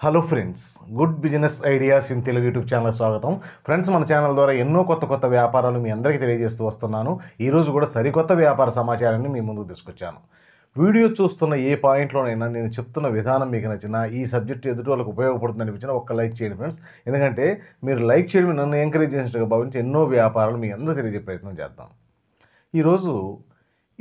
Hello friends, good business ideas in Telugu YouTube channel స్వాగతం. Friends, మన channel ద్వారా ఎన్నో కొత్త వ్యాపారాలు మీ అందరికీ తెలియజేస్తూ వస్తున్నాను. ఈరోజు కూడా సరికొత్త వ్యాపార సమాచారాన్ని మీ ముందుకు తీసుకొచ్చాను. వీడియో చూస్తున్న ఏ పాయింట్లోనైనా నేను చెప్తున్న విధానం మీకు నచ్చినా, ఈ సబ్జెక్ట్ ఎదుటి వాళ్ళకి ఉపయోగపడుతుంది అనిపించినా ఒక్క లైక్ చేయండి ఫ్రెండ్స్. ఎందుకంటే మీరు లైక్ చేయడం నన్ను ఎంకరేజ్ చేసినట్టుగా భావించి ఎన్నో వ్యాపారాలు మీ అందరూ తెలియజేసే ప్రయత్నం చేద్దాం. ఈరోజు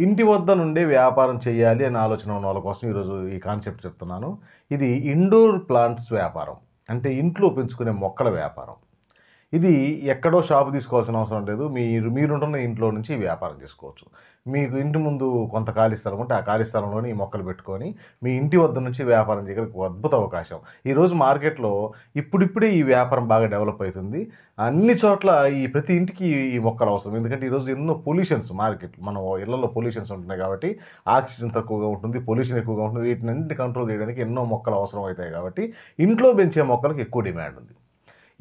ఇంటి వద్ద నుండే వ్యాపారం చేయాలి అనే ఆలోచన ఉన్న వాళ్ళ కోసం ఈరోజు ఈ కాన్సెప్ట్ చెప్తున్నాను. ఇది ఇండోర్ ప్లాంట్స్ వ్యాపారం, అంటే ఇంట్లో పెంచుకునే మొక్కల వ్యాపారం. ఇది ఎక్కడో షాపు తీసుకోవాల్సిన అవసరం లేదు. మీరుంటున్న ఇంట్లో నుంచి వ్యాపారం చేసుకోవచ్చు. మీకు ఇంటి ముందు కొంత ఖాళీ స్థలం ఉంటే ఆ ఖాళీ స్థలంలోనే ఈ మొక్కలు పెట్టుకొని మీ ఇంటి వద్ద నుంచి వ్యాపారం చేయడానికి ఒక అద్భుత అవకాశం. ఈరోజు మార్కెట్లో ఇప్పుడిప్పుడే ఈ వ్యాపారం బాగా డెవలప్ అవుతుంది. అన్ని చోట్ల ప్రతి ఇంటికి ఈ మొక్కలు అవసరం. ఎందుకంటే ఈరోజు ఎన్నో పొల్యూషన్స్ మార్కెట్, మన ఇళ్లలో పొల్యూషన్స్ ఉంటున్నాయి కాబట్టి ఆక్సిజన్ తక్కువగా ఉంటుంది, పొల్యూషన్ ఎక్కువగా ఉంటుంది. వీటిని కంట్రోల్ చేయడానికి ఎన్నో మొక్కలు అవసరం అవుతాయి కాబట్టి ఇంట్లో పెంచే మొక్కలకు ఎక్కువ డిమాండ్ ఉంది.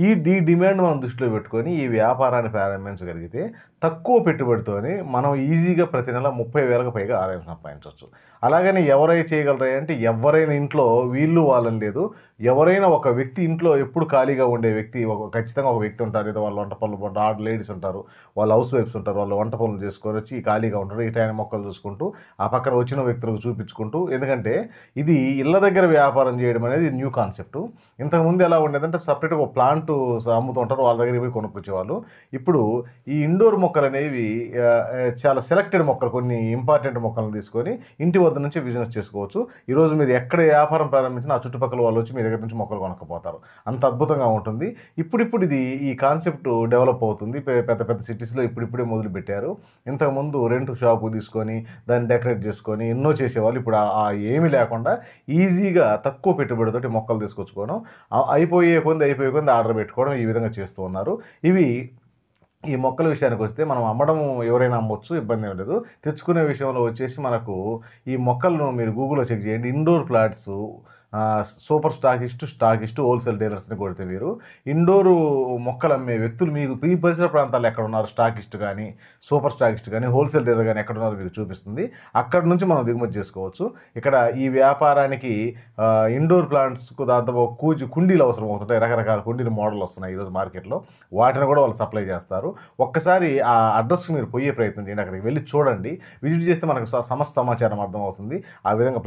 ఈ డిమాండ్ మనం దృష్టిలో పెట్టుకొని ఈ వ్యాపారాన్ని ప్రారంభించగలిగితే తక్కువ పెట్టుబడితోనే మనం ఈజీగా ప్రతి నెల 30,000కు పైగా ఆదాయం సంపాదించవచ్చు. అలాగని ఎవరైనా చేయగలరా అంటే ఎవరైనా ఇంట్లో వీళ్ళు వాళ్ళని లేదు. ఎవరైనా ఒక వ్యక్తి ఇంట్లో ఎప్పుడు ఖాళీగా ఉండే వ్యక్తి ఖచ్చితంగా ఒక వ్యక్తి ఉంటారు. ఏదో వాళ్ళు వంట పనులు లేడీస్ ఉంటారు, వాళ్ళు హౌస్ వైఫ్స్ ఉంటారు, వాళ్ళు వంట పనులు చేసుకొని వచ్చి ఖాళీగా ఉంటారు. ఈ టైం మొక్కలు చూసుకుంటూ ఆ పక్కన వచ్చిన వ్యక్తులకు చూపించుకుంటూ, ఎందుకంటే ఇది ఇళ్ళ దగ్గర వ్యాపారం చేయడం అనేది న్యూ కాన్సెప్ట్. ఇంతకుముందు ఎలా ఉండేదంటే సపరేట్గా ఒక ప్లాంట్ అమ్ముతూ ఉంటారు, వాళ్ళ దగ్గర పోయి కొనుక్కొచ్చేవాళ్ళు. ఇప్పుడు ఈ ఇండోర్ మొక్కలు అనేవి చాలా సెలెక్టెడ్ మొక్కలు, కొన్ని ఇంపార్టెంట్ మొక్కలను తీసుకొని ఇంటి వద్ద నుంచి బిజినెస్ చేసుకోవచ్చు. ఈరోజు మీరు ఎక్కడ వ్యాపారం ప్రారంభించినా ఆ చుట్టుపక్కల వాళ్ళు వచ్చి మీ దగ్గర నుంచి మొక్కలు కొనుక్కపోతారు. అంత అద్భుతంగా ఉంటుంది. ఇప్పుడు ఈ కాన్సెప్ట్ డెవలప్ అవుతుంది. పెద్ద పెద్ద సిటీస్లో ఇప్పుడిప్పుడే మొదలు పెట్టారు. ఇంతకుముందు రెంట్ షాపు తీసుకొని దాన్ని డెకరేట్ చేసుకొని ఎన్నో చేసేవాళ్ళు. ఇప్పుడు ఏమీ లేకుండా ఈజీగా తక్కువ పెట్టుబడితోటి మొక్కలు తీసుకొచ్చుకోవడం, అయిపోయే కొంది ఆర్డర్ పెట్టుకోవడం, ఈ విధంగా చేస్తూ ఉన్నారు. ఈ మొక్కల విషయానికి వస్తే మనం అమ్మడం ఎవరైనా అమ్మొచ్చు, ఇబ్బంది ఏం లేదు. తెచ్చుకునే విషయంలో వచ్చేసి మనకు ఈ మొక్కలను మీరు గూగుల్లో చెక్ చేయండి. Indoor plants super stockist wholesale డీలర్స్ని కొడితే మీరు ఇండోరు మొక్కలు అమ్మే వ్యక్తులు మీకు ఈ పరిసర ప్రాంతాల్లో ఎక్కడ ఉన్నారు, స్టాకిస్ట్ కానీ సూపర్ స్టాకిస్ట్ కానీ హోల్సేల్ డీలర్ కానీ ఎక్కడ ఉన్నారో మీకు చూపిస్తుంది. అక్కడ నుంచి మనం దిగుమతి చేసుకోవచ్చు. ఇక్కడ ఈ వ్యాపారానికి ఇండోర్ ప్లాంట్స్కు దాంతో కుండీలు అవసరం అవుతుంటాయి. రకరకాల కుండీలు మోడల్ వస్తున్నాయి ఈరోజు మార్కెట్లో. వాటిని కూడా వాళ్ళు సప్లై చేస్తారు. ఒక్కసారి ఆ అడ్రస్కి మీరు పోయే ప్రయత్నం చేయండి. అక్కడికి వెళ్ళి చూడండి. విజిట్ చేస్తే మనకు సమస్త సమాచారం అర్థమవుతుంది. ఆ విధంగా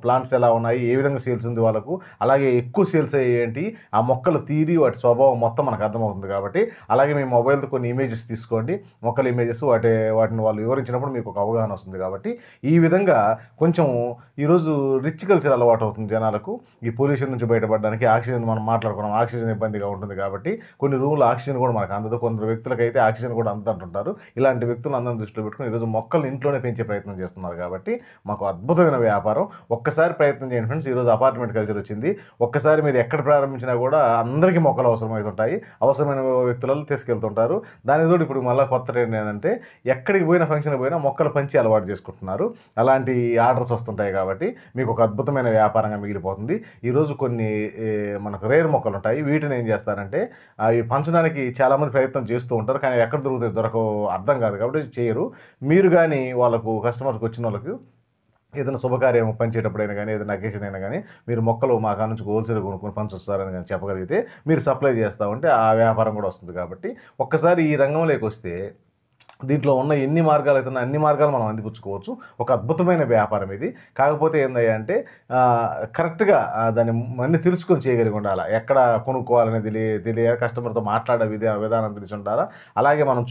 ప్లాంట్స్ ఎలా ఉన్నాయి, ఏ విధంగా సేల్స్ ఉంది వాళ్ళకు, అలాగే ఎక్కువ సేల్స్ అయ్యేంటి, ఆ మొక్కల తీరి వాటి స్వభావం మొత్తం మనకు అర్థమవుతుంది. కాబట్టి అలాగే మీ మొబైల్తో కొన్ని ఇమేజెస్ తీసుకోండి. మొక్కల ఇమేజెస్ వాటిని వాళ్ళు వివరించినప్పుడు మీకు ఒక అవగాహన వస్తుంది. కాబట్టి ఈ విధంగా కొంచెం ఈరోజు రిచ్ కల్చర్ అలవాటు అవుతుంది జనాలకు. ఈ పొల్యూషన్ నుంచి బయటపడడానికి ఆక్సిజన్ మనం మాట్లాడుకున్నాం, ఆక్సిజన్ ఇబ్బందిగా ఉంటుంది కాబట్టి కొన్ని రూమ్లో ఆక్సిజన్ కూడా మనకు అందదు. కొందరు వ్యక్తులకైతే ఆక్సిజన్ కూడా అంటుంటారు. ఇలాంటి వ్యక్తులు అందరం దృష్టిలో పెట్టుకుని ఈరోజు మొక్కలు ఇంట్లోనే పెంచే ప్రయత్నం చేస్తున్నారు. కాబట్టి మాకు అద్భుతమైన వ్యాపారం. ఒక్కసారి ప్రయత్నం చేయండి ఫ్రెండ్స్. ఈరోజు అపార్ట్మెంట్ కల్చర్ వచ్చింది. ఒక్కసారి మీరు ఎక్కడ ప్రారంభించినా కూడా అందరికీ మొక్కలు అవసరమవుతుంటాయి. అవసరమైన వ్యక్తులలో తీసుకెళ్తుంటారు. దానితో ఇప్పుడు మళ్ళీ కొత్త ట్రెండ్ ఏంటంటే ఎక్కడికి పోయినా ఫంక్షన్కి పోయినా మొక్కలు పంచి అలవాటు చేసుకుంటున్నారు. అలాంటి ఆర్డర్స్ వస్తుంటాయి. కాబట్టి మీకు ఒక అద్భుతమైన వ్యాపారంగా మిగిలిపోతుంది. ఈరోజు కొన్ని మనకు రేర్ మొక్కలు ఉంటాయి. వీటిని ఏం చేస్తారంటే అవి పంచడానికి చాలామంది ప్రయత్నం చేస్తూ ఉంటారు. కానీ ఎక్కడ దొరకవు అర్థం కాదు కాబట్టి చేయరు. మీరు కానీ వాళ్ళకు కస్టమర్స్కి వచ్చిన వాళ్ళకి ఏదైనా శుభకార్యం పనిచేటప్పుడైనా కానీ, ఏదైనా అకేషన్ అయినా కానీ మీరు మొక్కలు మా కాడ నుంచి హోల్సేల్ కొనుక్కొని పంచొస్తారని కానీ చెప్పగలిగితే మీరు సప్లై చేస్తూ ఉంటే ఆ వ్యాపారం కూడా వస్తుంది. కాబట్టి ఒక్కసారి ఈ రంగంలోకి వస్తే దీంట్లో ఉన్న ఎన్ని మార్గాలు అవుతున్నాయి అన్ని మార్గాలు మనం అందిపుచ్చుకోవచ్చు. ఒక అద్భుతమైన వ్యాపారం ఇది. కాకపోతే ఏందయ్యా అంటే కరెక్ట్గా దాన్ని అన్నీ తెలుసుకొని చేయగలిగి ఉండాలి. ఎక్కడ కొనుక్కోవాలనేది తెలియాలి. కస్టమర్తో మాట్లాడే విధానం తెలిసి ఉండాలా. అలాగే మనం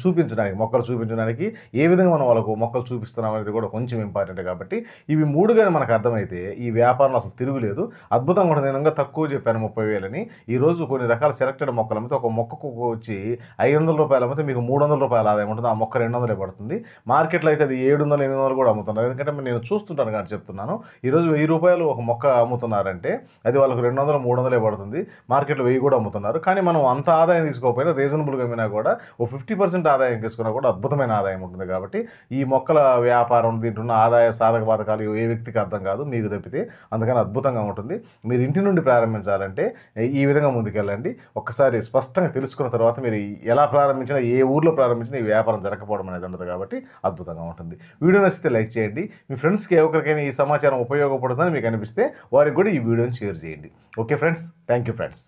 మొక్కలు చూపించడానికి ఏ విధంగా మనం వాళ్ళకు మొక్కలు చూపిస్తున్నాం అనేది కూడా కొంచెం ఇంపార్టెంట్. కాబట్టి ఇవి మూడుగానే మనకు అర్థమైతే ఈ వ్యాపారంలో అసలు తిరుగులేదు. అద్భుతంగా ఉంటుంది. నేను తక్కువ చెప్పాను 30,000 ఈరోజు కొన్ని రకాల సెలెక్టెడ్ మొక్కలు అమ్మితే ఒక మొక్కకు వచ్చి 500 రూపాయలు అమ్మితే మీకు 300 రూపాయల ఆదాయం ఉంటుంది. ఆ మొక్క 200 పడుతుంది. మార్కెట్లో అయితే అది 700, 800 కూడా అమ్ముతున్నారు. ఎందుకంటే నేను చూస్తుంటాను కాబట్టి చెప్తున్నాను. ఈరోజు 1000 రూపాయలు ఒక మొక్క అమ్ముతున్నారంటే అది వాళ్ళకు 200, 300 పడుతుంది. మార్కెట్లో 1000 కూడా అమ్ముతున్నారు. కానీ మనం అంత ఆదాయం తీసుకోకపోయినా రీజనబుల్గా అమ్మినా కూడా ఓ 50% ఆదాయం తీసుకున్నా కూడా అద్భుతమైన ఆదాయం ఉంటుంది. కాబట్టి ఈ మొక్కల వ్యాపారం దీంట్లో ఉన్న ఆదాయ సాధక బాధకాలు ఏ వ్యక్తికి అర్థం కాదు, మీకు తప్పితే. అందుకని అద్భుతంగా ఉంటుంది. మీరు ఇంటి నుండి ప్రారంభించాలంటే ఈ విధంగా ముందుకెళ్ళండి. ఒక్కసారి స్పష్టంగా తెలుసుకున్న తర్వాత మీరు ఎలా ప్రారంభించినా, ఏ ఊర్లో ప్రారంభించినా ఈ వ్యాపారం జరగకపోతే రాకపోవడం అనేది ఉండదు కాబట్టి అద్భుతంగా ఉంటుంది. వీడియో నచ్చితే లైక్ చేయండి. మీ ఫ్రెండ్స్కి ఎవరికైనా ఈ సమాచారం ఉపయోగపడుతుందని మీకు అనిపిస్తే వారికి కూడా ఈ వీడియోని షేర్ చేయండి. Okay friends, thank you friends.